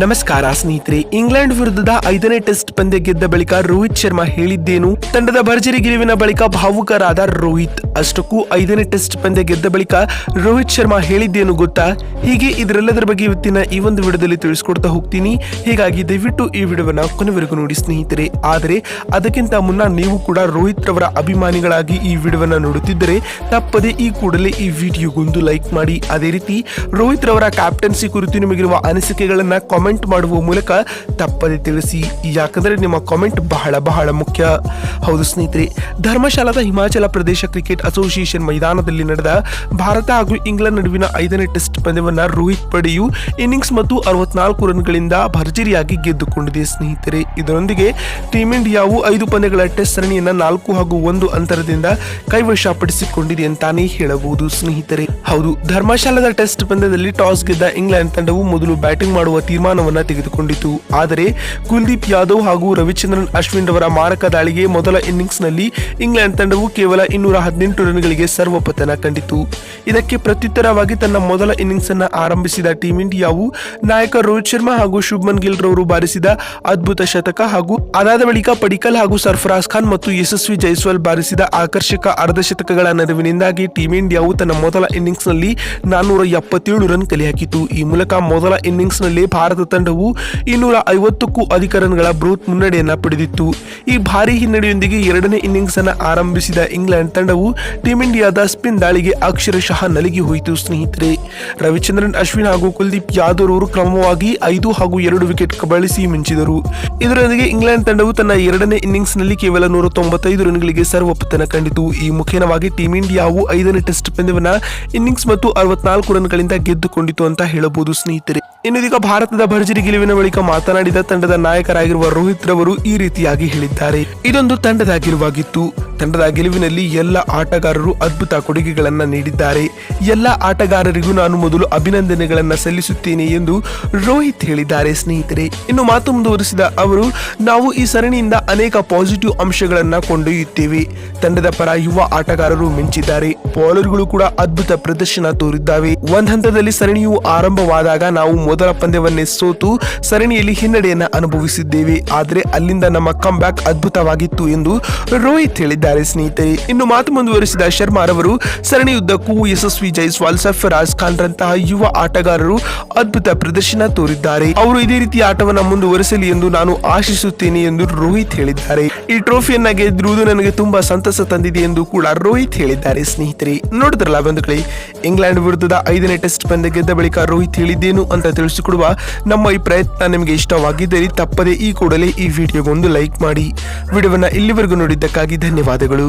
ನಮಸ್ಕಾರ ಸ್ನೇಹಿತರೆ. ಇಂಗ್ಲೆಂಡ್ ವಿರುದ್ಧದ 5ನೇ ಟೆಸ್ಟ್ ಪಂದ್ಯ ಗೆದ್ದ ಬಳಿಕ ರೋಹಿತ್ ಶರ್ಮಾ ಹೇಳಿದ್ದೇನು? ತಂಡದ ಭರ್ಜರಿ ಗೆಲುವಿನ ಬಳಿಕ ಭಾವುಕರಾದ ರೋಹಿತ್. ಅಷ್ಟಕ್ಕೂ 5ನೇ ಟೆಸ್ಟ್ ಪಂದ್ಯ ಗೆದ್ದ ಬಳಿಕ ರೋಹಿತ್ ಶರ್ಮಾ ಹೇಳಿದ್ದೇನು ಗೊತ್ತಾ? ಹೀಗೆ ಇದರೆಲ್ಲದರ ಬಗ್ಗೆ ಇವತ್ತಿನ ಈ ಒಂದು ವಿಡಿಯೋದಲ್ಲಿ ತಿಳಿಸ್ಕೊಡ್ತಾ ಹೋಗ್ತೀನಿ. ಹೀಗಾಗಿ ದಯವಿಟ್ಟು ಈ ವಿಡಿಯೋವನ್ನ ಕೊನೆವರೆಗೂ ನೋಡಿ ಸ್ನೇಹಿತರೆ. ಆದರೆ ಅದಕ್ಕಿಂತ ಮುನ್ನ ನೀವು ಕೂಡ ರೋಹಿತ್ ರವರ ಅಭಿಮಾನಿಗಳಾಗಿ ಈ ವಿಡಿಯೋವನ್ನ ನೋಡುತ್ತಿದ್ದರೆ ತಪ್ಪದೆ ಈ ಕೂಡಲೇ ಈ ವಿಡಿಯೋಗೊಂದು ಲೈಕ್ ಮಾಡಿ. ಅದೇ ರೀತಿ ರೋಹಿತ್ ರವರ ಕ್ಯಾಪ್ಟನ್ಸಿ ಕುರಿತು ನಿಮಗಿರುವ ಅನಿಸಿಕೆಗಳನ್ನ ಕಾಮೆಂಟ್ ಮಾಡುವ ಮೂಲಕ ತಪ್ಪದೆ ತಿಳಿಸಿ. ಯಾಕಂದ್ರೆ ನಿಮ್ಮ ಕಾಮೆಂಟ್ ಬಹಳ ಮುಖ್ಯ. ಹೌದು ಸ್ನೇಹಿತರೆ, ಧರ್ಮಶಾಲಾದ ಹಿಮಾಚಲ ಪ್ರದೇಶ ಕ್ರಿಕೆಟ್ ಅಸೋಸಿಯೇಷನ್ ಮೈದಾನದಲ್ಲಿ ನಡೆದ ಭಾರತ ಹಾಗೂ ಇಂಗ್ಲೆಂಡ್ ನಡುವಿನ 5ನೇ ಟೆಸ್ಟ್ ಪಂದ್ಯವನ್ನ ರೋಹಿತ್ ಪಡೆಯು ಇನ್ನಿಂಗ್ಸ್ ಮತ್ತು 64 ರನ್ಗಳಿಂದ ಭರ್ಜರಿಯಾಗಿ ಗೆದ್ದುಕೊಂಡಿದೆ ಸ್ನೇಹಿತರೆ. ಇದರೊಂದಿಗೆ ಟೀಂ ಇಂಡಿಯಾವು 5 ಪಂದ್ಯಗಳ ಟೆಸ್ಟ್ ಸರಣಿಯನ್ನ 4-1 ಅಂತರದಿಂದ ಕೈವಶಪಡಿಸಿಕೊಂಡಿದೆ ಅಂತಾನೆ ಹೇಳಬಹುದು ಸ್ನೇಹಿತರೆ. ಹೌದು, ಧರ್ಮಶಾಲಾದ ಟೆಸ್ಟ್ ಪಂದ್ಯದಲ್ಲಿ ಟಾಸ್ ಗೆದ್ದ ಇಂಗ್ಲೆಂಡ್ ತಂಡವು ಮೊದಲು ಬ್ಯಾಟಿಂಗ್ ಮಾಡುವ ತೀರ್ಮಾನವನ್ನ ತೆಗೆದುಕೊಂಡಿತು. ಆದರೆ ಕುಲ್ದೀಪ್ ಯಾದವ್ ಹಾಗೂ ರವಿಚಂದ್ರನ್ ಅಶ್ವಿನ್ ರವರ ಮಾರಕ ದಾಳಿಗೆ ಮೊದಲ ಇನ್ನಿಂಗ್ಸ್ ನಲ್ಲಿ ಇಂಗ್ಲೆಂಡ್ ತಂಡವು ಕೇವಲ 218 ರನ್ಗಳಿಗೆ ಸರ್ವಪತನ ಕಂಡಿತು. ಇದಕ್ಕೆ ಪ್ರತ್ಯುತ್ತರವಾಗಿ ತನ್ನ ಮೊದಲ ಇನ್ನಿಂಗ್ಸ್ ಅನ್ನ ಆರಂಭಿಸಿದ ಟೀಂ ಇಂಡಿಯಾವು ನಾಯಕ ರೋಹಿತ್ ಶರ್ಮಾ ಹಾಗೂ ಶುಭ್ಮನ್ ಗಿಲ್ ರವರು ಬಾರಿಸಿದ ಅದ್ಭುತ ಶತಕ ಹಾಗೂ ಅದಾದ ಬಳಿಕ ಪಡಿಕಲ್ ಹಾಗೂ ಸರ್ಫರಾಜ್ ಖಾನ್ ಮತ್ತು ಯಶಸ್ವಿ ಜೈಸ್ವಾಲ್ ಬಾರಿಸಿದ ಆಕರ್ಷಕ ಅರ್ಧಶತಕಗಳ ನೆರವಿನಿಂದಾಗಿ ಟೀಂ ಇಂಡಿಯಾವು ತನ್ನ ಮೊದಲ ಇನ್ನಿಂಗ್ಸ್ ನಲ್ಲಿ 477 ರನ್ ಕಲೆ ಹಾಕಿತು. ಈ ಮೂಲಕ ಮೊದಲ ಇನ್ನಿಂಗ್ಸ್ ನಲ್ಲಿ ಭಾರತ ತಂಡವು 250ಕ್ಕೂ ಅಧಿಕ ರನ್ಗಳ ಬೃಹತ್ ಮುನ್ನಡೆಯನ್ನ ಪಡೆದಿತ್ತು. ಈ ಭಾರಿ ಹಿನ್ನಡೆಯೊಂದಿಗೆ ಎರಡನೇ ಇನ್ನಿಂಗ್ಸ್ ಅನ್ನ ಆರಂಭಿಸಿದ ಇಂಗ್ಲೆಂಡ್ ತಂಡವು ಟೀಂ ಇಂಡಿಯಾದ ಸ್ಪಿನ್ ದಾಳಿಗೆ ಅಕ್ಷರಶಃ ನಲಗಿ ಹೋಯಿತು ಸ್ನೇಹಿತರೆ. ರವಿಚಂದ್ರನ್ ಅಶ್ವಿನ್ ಹಾಗೂ ಕುಲ್ದೀಪ್ ಯಾದವ್ ಅವರು ಕ್ರಮವಾಗಿ 5 ಹಾಗೂ 2 ವಿಕೆಟ್ ಕಬಳಿಸಿ ಮಿಂಚಿದರು. ಇದರೊಂದಿಗೆ ಇಂಗ್ಲೆಂಡ್ ತಂಡವು ತನ್ನ ಎರಡನೇ ಇನ್ನಿಂಗ್ಸ್ ನಲ್ಲಿ ಕೇವಲ 195 ರನ್ಗಳಿಗೆ ಸರ್ವಪತನ ಕಂಡಿತು. ಈ ಮುಖೇನವಾಗಿ ಟೀಂ ಇಂಡಿಯಾವು 5ನೇ ಟೆಸ್ಟ್ ಪಂದ್ಯವನ್ನ ಇನ್ನಿಂಗ್ಸ್ ಮತ್ತು 64 ರನ್ಗಳಿಂದ ಗೆದ್ದುಕೊಂಡಿತು ಅಂತ ಹೇಳಬಹುದು ಸ್ನೇಹಿತರೆ. ಇನ್ನೀಗ ಭಾರತದ ಭರ್ಜರಿ ಗೆಲುವಿನ ಬಳಿಕ ಮಾತನಾಡಿದ ತಂಡದ ನಾಯಕರಾಗಿರುವ ರೋಹಿತ್ ರವರು ಈ ರೀತಿಯಾಗಿ ಹೇಳಿದ್ದಾರೆ. ಇದೊಂದು ತಂಡದ ಗೆಲುವಾಗಿತ್ತು. ತಂಡದ ಗೆಲುವಿನಲ್ಲಿ ಎಲ್ಲ ಆಟಗಾರರು ಅದ್ಭುತ ಕೊಡುಗೆಗಳನ್ನ ನೀಡಿದ್ದಾರೆ. ಎಲ್ಲ ಆಟಗಾರರಿಗೂ ನಾನು ಮೊದಲು ಅಭಿನಂದನೆಗಳನ್ನ ಸಲ್ಲಿಸುತ್ತೇನೆ ಎಂದು ರೋಹಿತ್ ಹೇಳಿದ್ದಾರೆ ಸ್ನೇಹಿತರೆ. ಇನ್ನು ಮಾತು ಮುಂದುವರಿಸಿದ ಅವರು, ನಾವು ಈ ಸರಣಿಯಿಂದ ಅನೇಕ ಪಾಸಿಟಿವ್ ಅಂಶಗಳನ್ನ ಕೊಂಡೊಯ್ಯುತ್ತೇವೆ. ತಂಡದ ಪರ ಯುವ ಆಟಗಾರರು ಮಿಂಚಿದ್ದಾರೆ. ಬೌಲರ್ಗಳು ಕೂಡ ಅದ್ಭುತ ಪ್ರದರ್ಶನ ತೋರಿದ್ದಾವೆ. ಒಂದ್ ಹಂತದಲ್ಲಿ ಸರಣಿಯು ಆರಂಭವಾದಾಗ ನಾವು ಮೊದಲ ಪಂದ್ಯವನ್ನೇ ಸೋತು ಸರಣಿಯಲ್ಲಿ ಹಿನ್ನಡೆಯನ್ನ ಅನುಭವಿಸಿದ್ದೇವೆ. ಆದರೆ ಅಲ್ಲಿಂದ ನಮ್ಮ ಕಮ್ ಬ್ಯಾಕ್ ಅದ್ಭುತವಾಗಿತ್ತು ಎಂದು ರೋಹಿತ್ ಹೇಳಿದ್ದಾರೆ ಸ್ನೇಹಿತರೆ. ಇನ್ನು ಮಾತು ಮುಂದುವರಿಸಿದ ಶರ್ಮಾ ರವರು, ಸರಣಿಯುದ್ದಕ್ಕೂ ಯಶಸ್ವಿ ಜೈಸ್ವಾಲ್, ಸರ್ಫರಾಜ್ ಖಾನ್ ರಂತಹ ಯುವ ಆಟಗಾರರು ಅದ್ಭುತ ಪ್ರದರ್ಶನ ತೋರಿದ್ದಾರೆ. ಅವರು ಇದೇ ರೀತಿ ಆಟವನ್ನ ಮುಂದುವರಿಸಲಿ ಎಂದು ನಾನು ಆಶಿಸುತ್ತೇನೆ ಎಂದು ರೋಹಿತ್ ಹೇಳಿದ್ದಾರೆ. ಈ ಟ್ರೋಫಿಯನ್ನ ಗೆದ್ದಿರುವುದು ನನಗೆ ತುಂಬಾ ಸಂತಸ ತಂದಿದೆ ಎಂದು ಕೂಡ ರೋಹಿತ್ ಹೇಳಿದ್ದಾರೆ ಸ್ನೇಹಿತರೆ. ನೋಡಿದ್ರಲ್ಲ ಬಂಧುಗಳೇ, ಇಂಗ್ಲೆಂಡ್ ವಿರುದ್ಧದ 5ನೇ ಟೆಸ್ಟ್ ಪಂದ್ಯ ಗೆದ್ದ ಬಳಿಕ ರೋಹಿತ್ ಹೇಳಿದ್ದೇನು ಅಂತ ತಿಳಿಸಿಕೊಡುವ ನಮ್ಮ ಈ ಪ್ರಯತ್ನ ನಿಮಗೆ ಇಷ್ಟವಾಗಿದ್ದರೆ ತಪ್ಪದೆ ಈ ಕೂಡಲೇ ಈ ವಿಡಿಯೋಗೊಂದು ಲೈಕ್ ಮಾಡಿ. ವಿಡಿಯೋವನ್ನ ಇಲ್ಲಿವರೆಗೂ ನೋಡಿದ್ದಕ್ಕಾಗಿ ಧನ್ಯವಾದಗಳು.